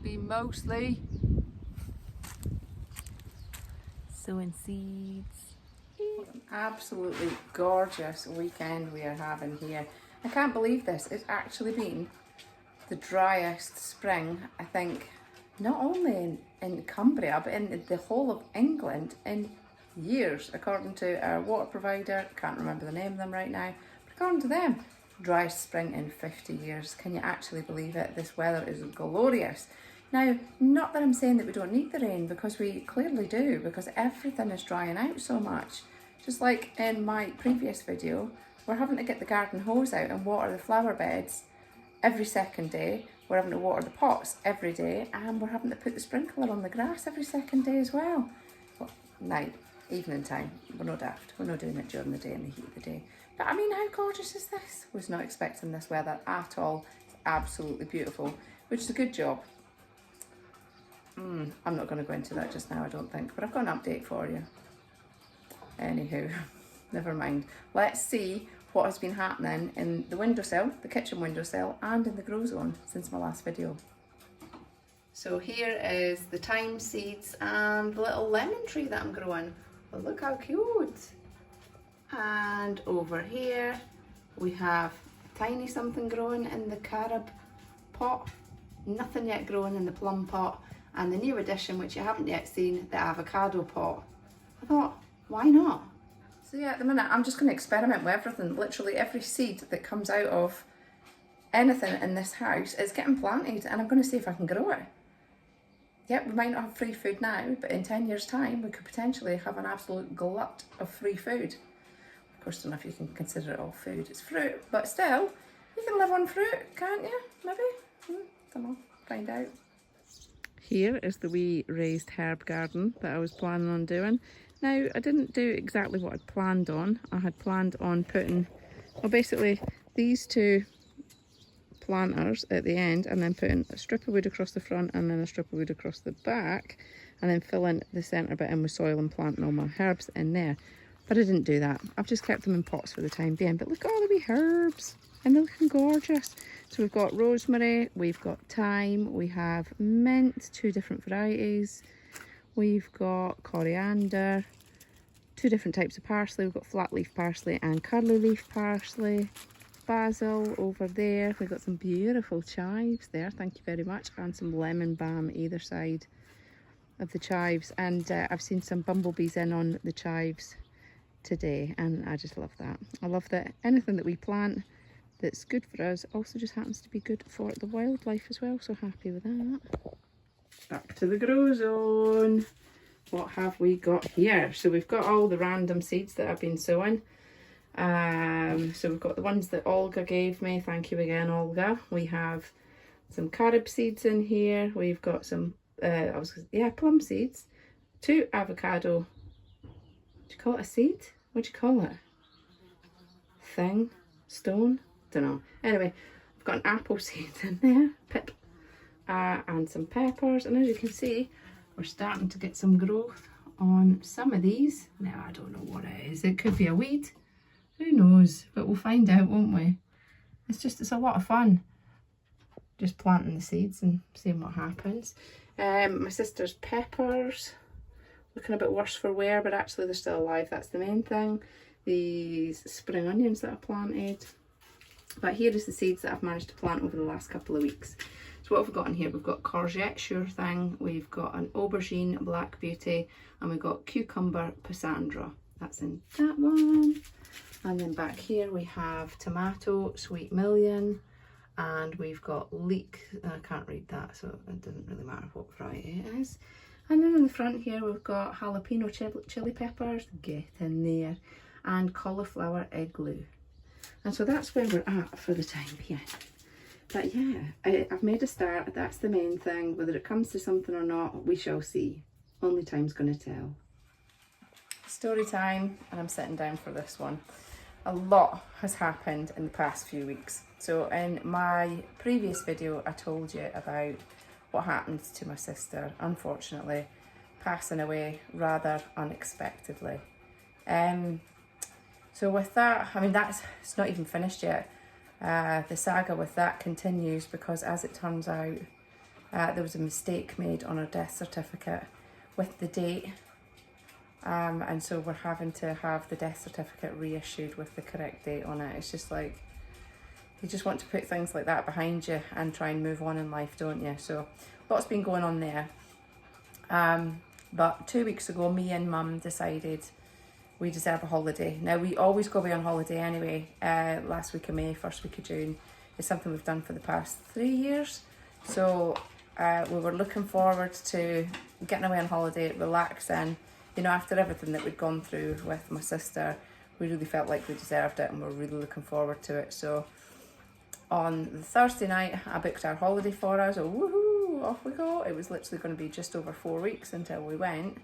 been mostly sowing seeds. An absolutely gorgeous weekend we are having here. I can't believe this. It's actually been the driest spring, I think, not only in Cumbria, but in the whole of England in years, according to our water provider. Can't remember the name of them right now, but according to them, driest spring in 50 years. Can you actually believe it? This weather is glorious. Now, not that I'm saying that we don't need the rain, because we clearly do, because everything is drying out so much. Just like in my previous video, we're having to get the garden hose out and water the flower beds every second day. We're having to water the pots every day, and we're having to put the sprinkler on the grass every second day as well. Well, night, evening time, we're not daft. We're not doing it during the day in the heat of the day. But I mean, how gorgeous is this? Was not expecting this weather at all. It's absolutely beautiful, which is a good job. I'm not going to go into that just now, I don't think, but I've got an update for you. Anywho, never mind. Let's see what has been happening in the windowsill, the kitchen windowsill, and in the grow zone since my last video. So here is the thyme seeds and the little lemon tree that I'm growing. Well, look how cute. And over here we have tiny something growing in the carob pot, nothing yet growing in the plum pot, and the new addition, which you haven't yet seen, the avocado pot. I thought, why not? So yeah, at the minute I'm just going to experiment with everything. Literally every seed that comes out of anything in this house is getting planted, and I'm going to see if I can grow it. Yep, we might not have free food now, but in 10 years time we could potentially have an absolute glut of free food. Of course, I don't know if you can consider it all food, it's fruit, but still, you can live on fruit, can't you? Maybe? Don't know, find out. Here is the wee raised herb garden that I was planning on doing. Now, I didn't do exactly what I'd planned on. I had planned on putting, well, basically these two planters at the end, and then putting a strip of wood across the front and then a strip of wood across the back, and then filling the centre bit in with soil and planting all my herbs in there. But I didn't do that. I've just kept them in pots for the time being. But look at all the wee herbs, and they're looking gorgeous. So we've got rosemary, we've got thyme, we have mint, 2 different varieties. We've got coriander, 2 different types of parsley. We've got flat leaf parsley and curly leaf parsley. Basil over there. We've got some beautiful chives there, thank you very much, and some lemon balm either side of the chives. And I've seen some bumblebees in on the chives today, and I just love that. I love that anything that we plant that's good for us also just happens to be good for the wildlife as well, so happy with that. Back to the grow zone. What have we got here? So we've got all the random seeds that I've been sowing. So we've got the ones that Olga gave me, thank you again Olga. We have some carob seeds in here, we've got some plum seeds, 2 avocado, do you call it a seed? What do you call it? Thing? Stone? Don't know. Anyway, I've got an apple seed in there, pip, and some peppers, and as you can see, we're starting to get some growth on some of these. Now, I don't know what it is. It could be a weed. Who knows? But we'll find out, won't we? It's a lot of fun. Just planting the seeds and seeing what happens. My sister's peppers, looking a bit worse for wear, but actually they're still alive. That's the main thing. These spring onions that I planted. But here is the seeds that I've managed to plant over the last couple of weeks. So what have we got in here? We've got courgette, sure thing. We've got an aubergine, black beauty, and we've got cucumber, Pissandra. That's in that one. And then back here we have tomato, sweet million, and we've got leek. I can't read that, so it doesn't really matter what variety it is. And then in the front here we've got jalapeno chili peppers, get in there, and cauliflower igloo. And so that's where we're at for the time being. But yeah, I've made a start. That's the main thing. Whether it comes to something or not, we shall see. Only time's going to tell. Story time, and I'm sitting down for this one. A lot has happened in the past few weeks. So in my previous video, I told you about what happened to my sister, unfortunately, passing away rather unexpectedly. So with that, I mean, it's not even finished yet. The saga with that continues, because as it turns out, there was a mistake made on her death certificate with the date, and so we're having to have the death certificate reissued with the correct date on it. It's just like, you just want to put things like that behind you and try and move on in life, don't you? So lots been going on there. But 2 weeks ago, me and Mum decided we deserve a holiday. Now, we always go away on holiday anyway. Last week of May, first week of June. It's something we've done for the past 3 years. So we were looking forward to getting away on holiday, relaxing. You know, after everything that we'd gone through with my sister, we really felt like we deserved it and we're really looking forward to it. So on the Thursday night, I booked our holiday for us. Oh, woohoo, off we go. It was literally going to be just over 4 weeks until we went.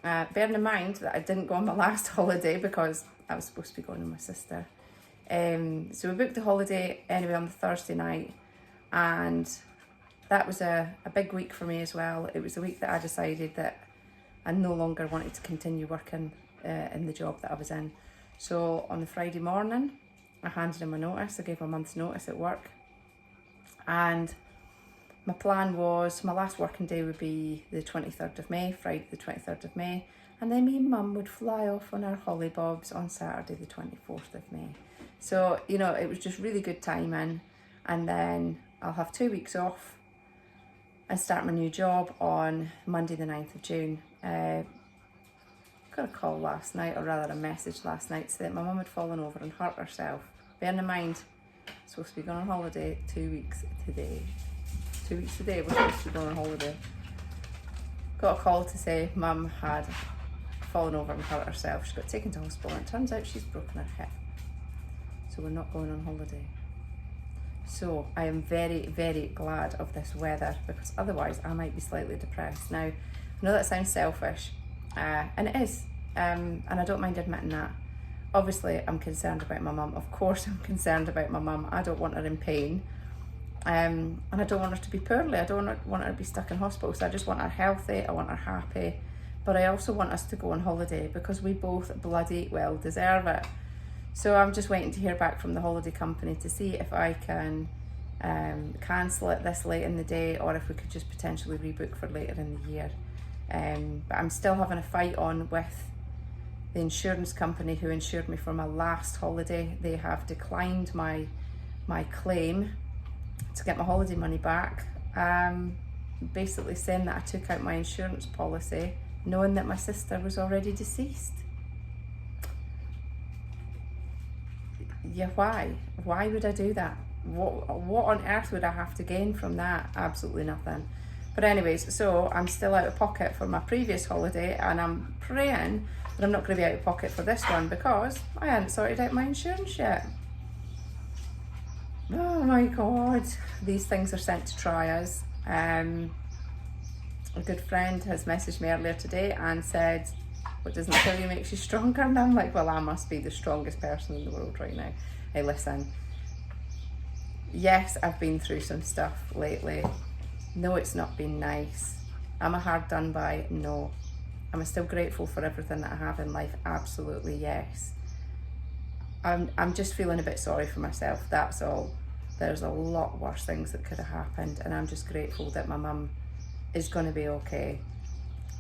Bearing in mind that I didn't go on my last holiday because I was supposed to be going with my sister. So we booked the holiday anyway on the Thursday night, and that was a big week for me as well. It was a week that I decided that I no longer wanted to continue working in the job that I was in. So on the Friday morning, I handed in my notice. I gave a month's notice at work, and my plan was my last working day would be the 23rd of May, Friday the 23rd of May, and then me and Mum would fly off on our hollybobs on Saturday the 24th of May. So, you know, it was just really good timing, and then I'll have 2 weeks off and start my new job on Monday the 9th of June. Got a call last night, or rather a message last night, to say that my mum had fallen over and hurt herself. Bearing in mind, I'm supposed to be going on holiday 2 weeks today. 2 weeks today, we're supposed to be going on holiday. Got a call to say Mum had fallen over and hurt herself. She got taken to hospital, and it turns out she's broken her hip. So we're not going on holiday. So I am very, very glad of this weather, because otherwise I might be slightly depressed. Now, I know that sounds selfish, and it is, and I don't mind admitting that. Obviously, I'm concerned about my mum. Of course I'm concerned about my mum. I don't want her in pain, and I don't want her to be poorly. I don't want her to be stuck in hospital. So I just want her healthy, I want her happy, but I also want us to go on holiday, because we both bloody well deserve it. So I'm just waiting to hear back from the holiday company to see if I can cancel it this late in the day, or if we could just potentially rebook for later in the year. But I'm still having a fight on with the insurance company who insured me for my last holiday. They have declined my claim to get my holiday money back, basically saying that I took out my insurance policy knowing that my sister was already deceased. Yeah, why? Why would I do that? What on earth would I have to gain from that? Absolutely nothing. But anyways, so I'm still out of pocket for my previous holiday, and I'm praying that I'm not going to be out of pocket for this one, because I hadn't sorted out my insurance yet. Oh my God, these things are sent to try us. A good friend has messaged me earlier today and said, what doesn't kill you makes you stronger. And I'm like, well, I must be the strongest person in the world right now. Hey, listen, yes, I've been through some stuff lately. No, it's not been nice. Am I hard done by? No. Am I still grateful for everything that I have in life? Absolutely, yes. I'm just feeling a bit sorry for myself, that's all. There's a lot worse things that could have happened, and I'm just grateful that my mum is going to be okay,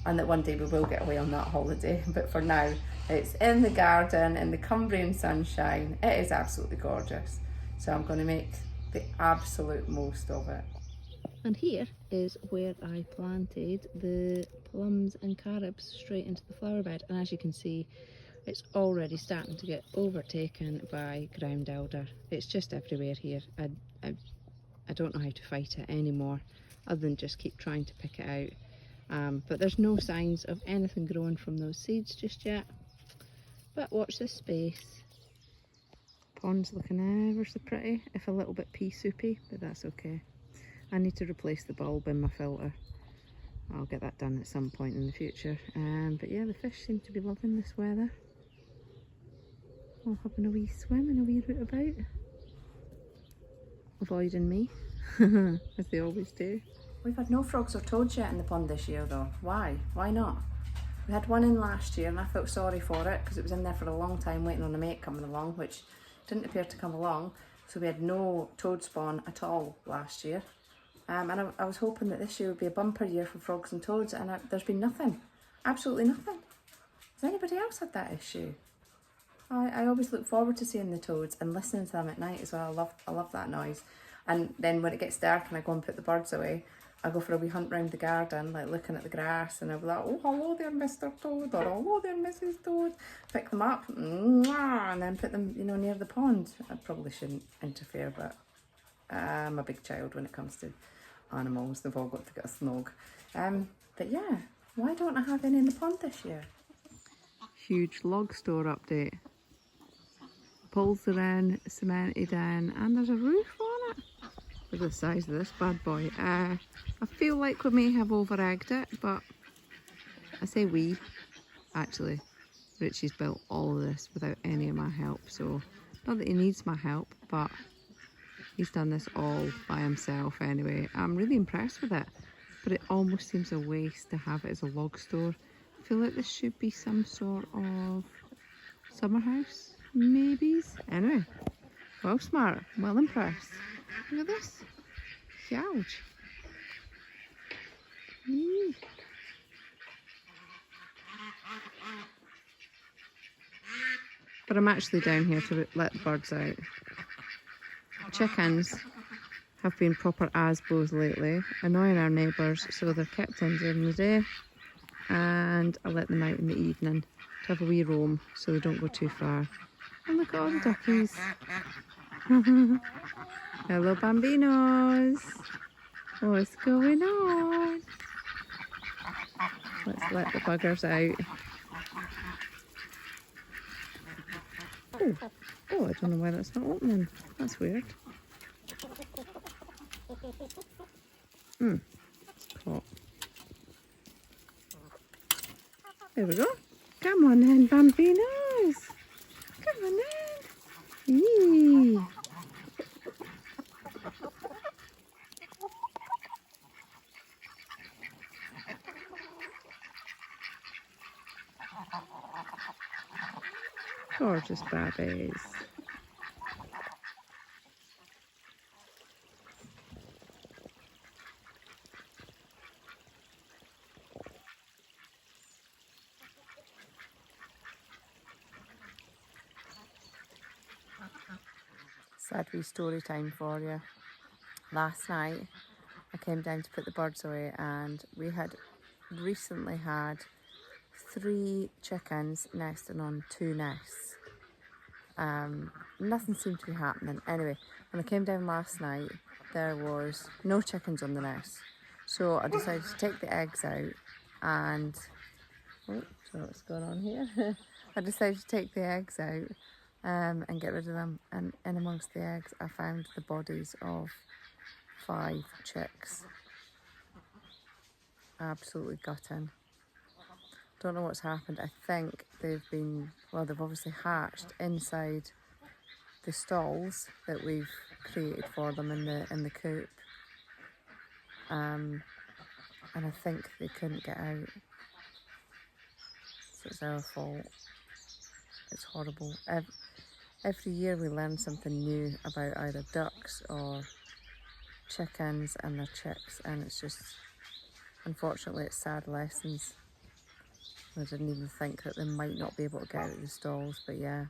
and that one day we will get away on that holiday. But for now, it's in the garden in the Cumbrian sunshine. It is absolutely gorgeous, so I'm going to make the absolute most of it. And here is where I planted the plums and carobs straight into the flower bed, and as you can see, it's already starting to get overtaken by ground elder. It's just everywhere here. I don't know how to fight it anymore, other than just keep trying to pick it out. But there's no signs of anything growing from those seeds just yet. But watch this space. Pond's looking ever so pretty, if a little bit pea soupy, but that's okay. I need to replace the bulb in my filter. I'll get that done at some point in the future. But yeah, the fish seem to be loving this weather. All having a wee swim and a wee root about. Avoiding me, as they always do. We've had no frogs or toads yet in the pond this year though. Why? Why not? We had one in last year, and I felt sorry for it because it was in there for a long time waiting on a mate coming along, which didn't appear to come along. So we had no toad spawn at all last year. And I was hoping that this year would be a bumper year for frogs and toads, and there's been nothing. Absolutely nothing. Has anybody else had that issue? I always look forward to seeing the toads and listening to them at night as well. I love that noise. And then when it gets dark and I go and put the birds away, I go for a wee hunt round the garden, like looking at the grass, and I'll be like, oh, hello there, Mr. Toad, or hello there, Mrs. Toad. Pick them up, and then put them, near the pond. I probably shouldn't interfere, but I'm a big child when it comes to animals. They've all got to get a snog. But yeah, why don't I have any in the pond this year? Huge log store update. Poles are in, cemented in, and there's a roof on it. Look at the size of this bad boy. I feel like we may have over-egged it, but I say we. Actually, Richie's built all of this without any of my help, so not that he needs my help, but he's done this all by himself anyway. I'm really impressed with it, but it almost seems a waste to have it as a log store. I feel like this should be some sort of summer house, maybe. Anyway, well smart, well impressed. Look at this, huge. But I'm actually down here to let the birds out. Chickens have been proper asbos lately, annoying our neighbours, so they're kept in during the day, and I let them out in the evening to have a wee roam so they don't go too far. And look at all the duckies. Hello bambinos, what's going on? Let's let the buggers out. Oh, I don't know why that's not opening. That's weird. It's caught. There we go. Come on in, bambinos. Come on in. Yee. Gorgeous babbies. Sad wee story time for you. Last night I came down to put the birds away, and we had recently had 3 chickens nesting on 2 nests. Nothing seemed to be happening. Anyway, when I came down last night, there was no chickens on the nest. So I decided to take the eggs out and... Oh, so what's going on here? I decided to take the eggs out and get rid of them. And in amongst the eggs, I found the bodies of 5 chicks. Absolutely gutting. Don't know what's happened. I think they've obviously hatched inside the stalls that we've created for them in the coop. And I think they couldn't get out. So it's our fault. It's horrible. Every year we learn something new about either ducks or chickens and their chicks, and it's just, unfortunately, it's sad lessons. I didn't even think that they might not be able to get out of the stalls, but yeah,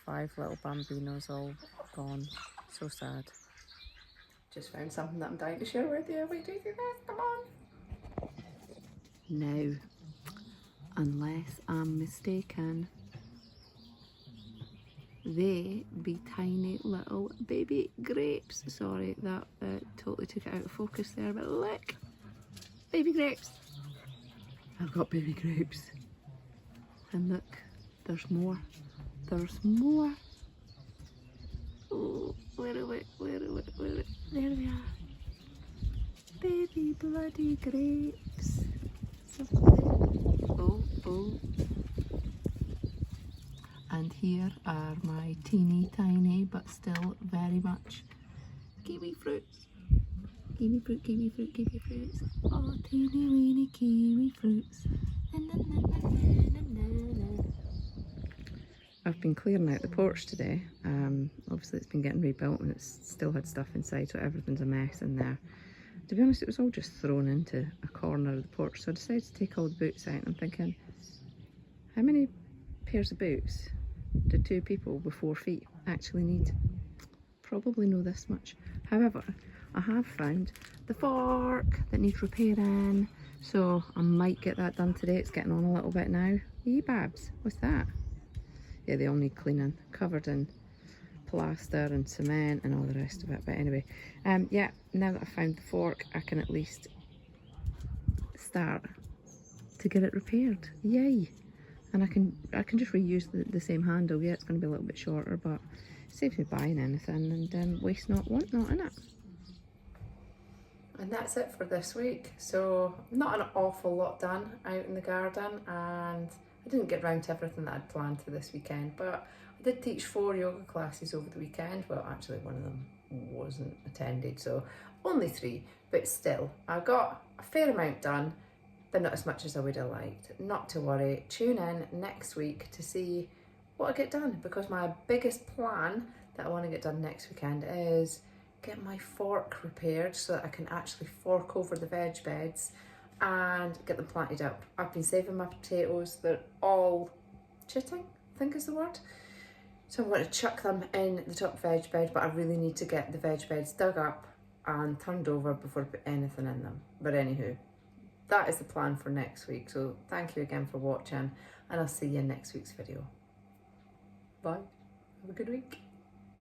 5 little bambinos all gone. So sad. Just found something that I'm dying to share with you. Wait till you see this, come on. Now, unless I'm mistaken, they be tiny little baby grapes. Sorry, that totally took it out of focus there, but look, baby grapes. I've got baby grapes. And look, there's more. There's more. Oh, where are we? Where are we? Where are we? There we are. Baby bloody grapes. Oh, oh. And here are my teeny tiny but still very much kiwi fruits. Kiwi fruit, kiwi fruit, kiwi fruits. Oh, teeny weeny kiwi fruits. Na, na, na, na, na, na, na. I've been clearing out the porch today. obviously it's been getting rebuilt and it's still had stuff inside, so everything's a mess in there. To be honest, it was all just thrown into a corner of the porch, so I decided to take all the boots out, and I'm thinking, how many pairs of boots do 2 people with 4 feet actually need? Probably know this much. However, I have found the fork that needs repairing, so I might get that done today. It's getting on a little bit now. Yee Babs, what's that? Yeah, they all need cleaning, covered in plaster and cement and all the rest of it. But anyway, yeah, now that I've found the fork, I can at least start to get it repaired. Yay! And I can just reuse the same handle. Yeah, it's going to be a little bit shorter, but it saves me buying anything and waste not, want not, innit? And that's it for this week. So not an awful lot done out in the garden, and I didn't get round to everything that I'd planned for this weekend, but I did teach 4 yoga classes over the weekend. Well, actually one of them wasn't attended, so only 3, but still, I got a fair amount done, but not as much as I would have liked. Not to worry, tune in next week to see what I get done, because my biggest plan that I want to get done next weekend is get my fork repaired so that I can actually fork over the veg beds and get them planted up. I've been saving my potatoes, they're all chitting, I think is the word. So I'm going to chuck them in the top veg bed, but I really need to get the veg beds dug up and turned over before I put anything in them. But anywho, that is the plan for next week. So thank you again for watching, and I'll see you in next week's video. Bye. Have a good week.